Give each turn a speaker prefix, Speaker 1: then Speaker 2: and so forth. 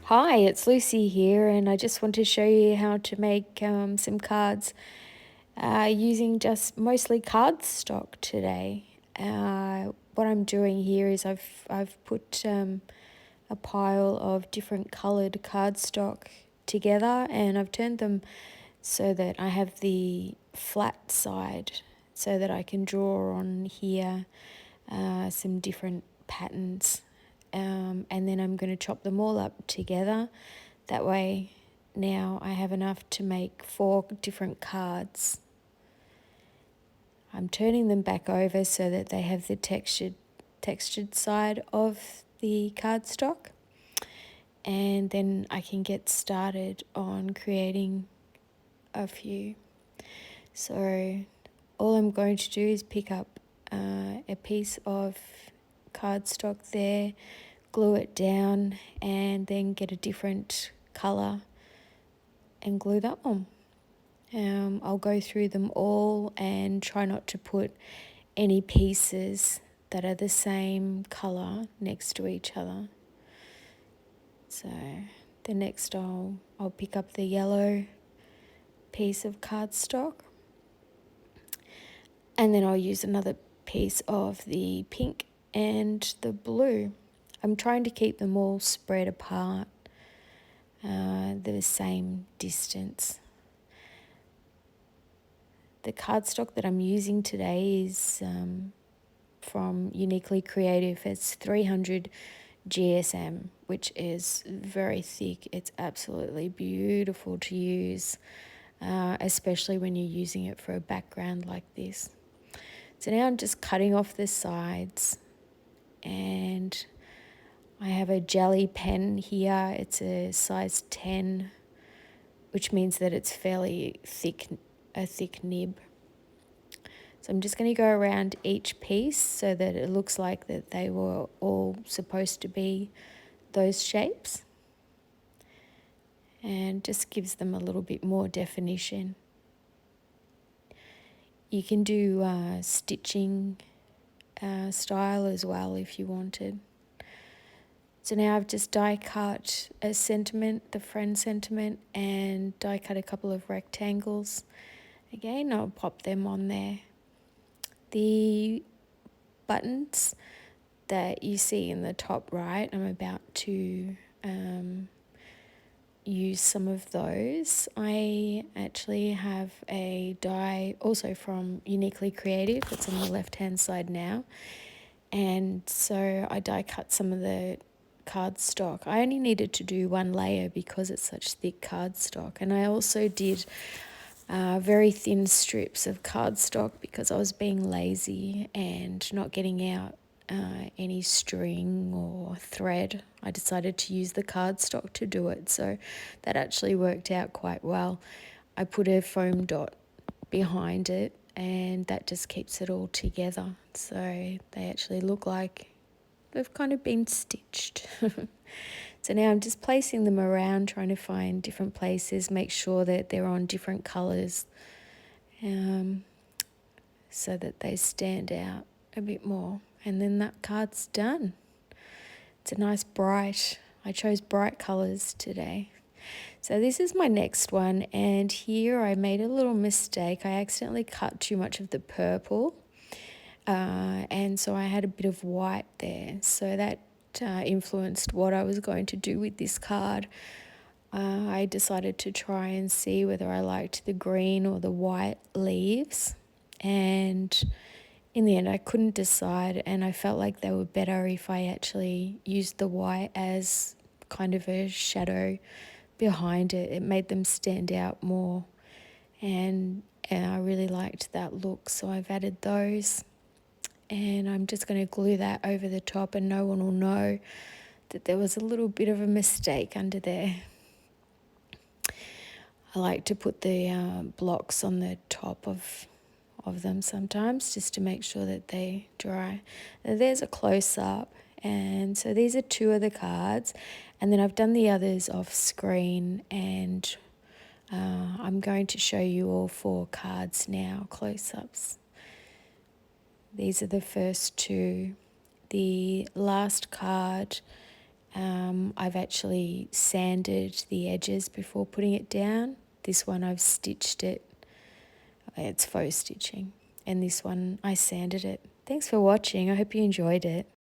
Speaker 1: Hi, it's Lucy here, and I just want to show you how to make some cards using just mostly cardstock today. What I'm doing here is I've put a pile of different coloured cardstock together, and I've turned them so that I have the flat side, so that I can draw on here some different patterns. And then I'm going to chop them all up together. That way now I have enough to make 4 different cards. I'm turning them back over so that they have the textured side of the cardstock. And then I can get started on creating a few. So all I'm going to do is pick up a piece of cardstock there, glue it down, and then get a different colour and glue that on. I'll go through them all and try not to put any pieces that are the same colour next to each other. So the next I'll pick up the yellow piece of cardstock, and then I'll use another piece of the pink and the blue. I'm trying to keep them all spread apart, the same distance. The cardstock that I'm using today is from Uniquely Creative. It's 300 GSM, which is very thick. It's absolutely beautiful to use, especially when you're using it for a background like this. So now I'm just cutting off the sides, and I have a jelly pen here. It's a size 10, which means that it's fairly thick, a thick nib. So I'm just going to go around each piece so that it looks like that they were all supposed to be those shapes, and just gives them a little bit more definition. You can do stitching style as well if you wanted. So now I've just die cut a sentiment, the friend sentiment, and die cut a couple of rectangles. Again, I'll pop them on there. The buttons that you see in the top right, I'm about to use some of those. I actually have a die also from Uniquely Creative. It's on the left hand side now, and so I die cut some of the cardstock. I only needed to do 1 layer because it's such thick cardstock, and I also did very thin strips of cardstock because I was being lazy and not getting out any string or thread. I decided to use the cardstock to do it, so that actually worked out quite well. I put a foam dot behind it, and that just keeps it all together, so they actually look like they've kind of been stitched. So now I'm just placing them around, trying to find different places, make sure that they're on different colours, so that they stand out a bit more. And then that card's done. It's a nice bright, I chose bright colours today. So this is my next one, and here I made a little mistake. I accidentally cut too much of the purple, and so I had a bit of white there. So that influenced what I was going to do with this card. I decided to try and see whether I liked the green or the white leaves, and in the end I couldn't decide, and I felt like they were better if I actually used the white as kind of a shadow behind it. It made them stand out more, and I really liked that look, so I've added those. And I'm just going to glue that over the top, and no one will know that there was a little bit of a mistake under there. I like to put the blocks on the top of them sometimes just to make sure that they dry. Now there's a close-up, and so these are 2 of the cards, and then I've done the others off screen, and I'm going to show you all 4 cards now, close-ups. These are the first 2. The last card I've actually sanded the edges before putting it down. This one I've stitched it. It's faux stitching. And this one I sanded it. Thanks for watching. I hope you enjoyed it.